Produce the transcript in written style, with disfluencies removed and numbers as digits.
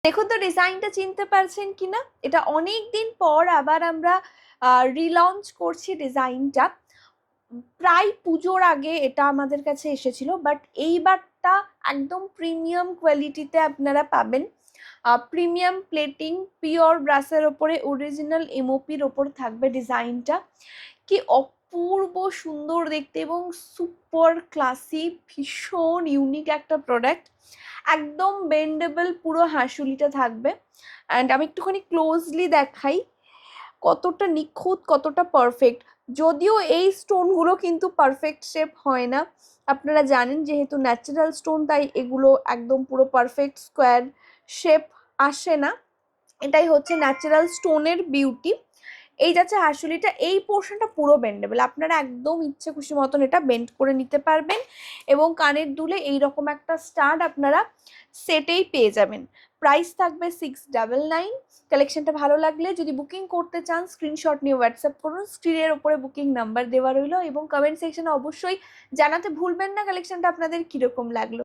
দেখুন তো ডিজাইনটা চিনতে পারছেন কিনা, এটা অনেক দিন পর আবার আমরা রিলঞ্চ করছি ডিজাইনটা। প্রায় পুজোর আগে এটা আমাদের কাছে এসেছিল, বাট এইবারটা একদম প্রিমিয়াম কোয়ালিটিতে আপনারা পাবেন। প্রিমিয়াম প্লেটিং, পিওর ব্রাসের ওপরে অরিজিনাল এমওপির ওপর থাকবে ডিজাইনটা। কি অপূর্ব সুন্দর দেখতে এবং সুপার ক্লাসি, ভীষণ ইউনিক একটা প্রোডাক্ট। একদম বেন্ডেবল পুরো হাঁসুলিটা থাকবে। অ্যান্ড আমি একটুখানি ক্লোজলি দেখাই কতটা নিখুঁত, কতটা পারফেক্ট। যদিও এই স্টোনগুলো কিন্তু পারফেক্ট শেপ হয় না, আপনারা জানেন যেহেতু ন্যাচারাল স্টোন, তাই এগুলো একদম পুরো পারফেক্ট স্কোয়ার শেপ আসে না। এটাই হচ্ছে ন্যাচারাল স্টোনের বিউটি। এই যাচ্ছে হাঁসুলিটা, এই পোর্শনটা পুরো বেন্ডেবল, আপনারা একদম ইচ্ছে খুশি মতন এটা বেন্ড করে নিতে পারবেন। এবং কানের দুলে এইরকম একটা স্টাড আপনারা সেটেই পেয়ে যাবেন। প্রাইস থাকবে 699। কালেকশনটা ভালো লাগলে যদি বুকিং করতে চান স্ক্রিনশট নিয়ে হোয়াটসঅ্যাপ করুন, স্ক্রিনের ওপরে বুকিং নাম্বার দেওয়া রইলো। এবং কমেন্ট সেকশনে অবশ্যই জানাতে ভুলবেন না কালেকশনটা আপনাদের কীরকম লাগলো।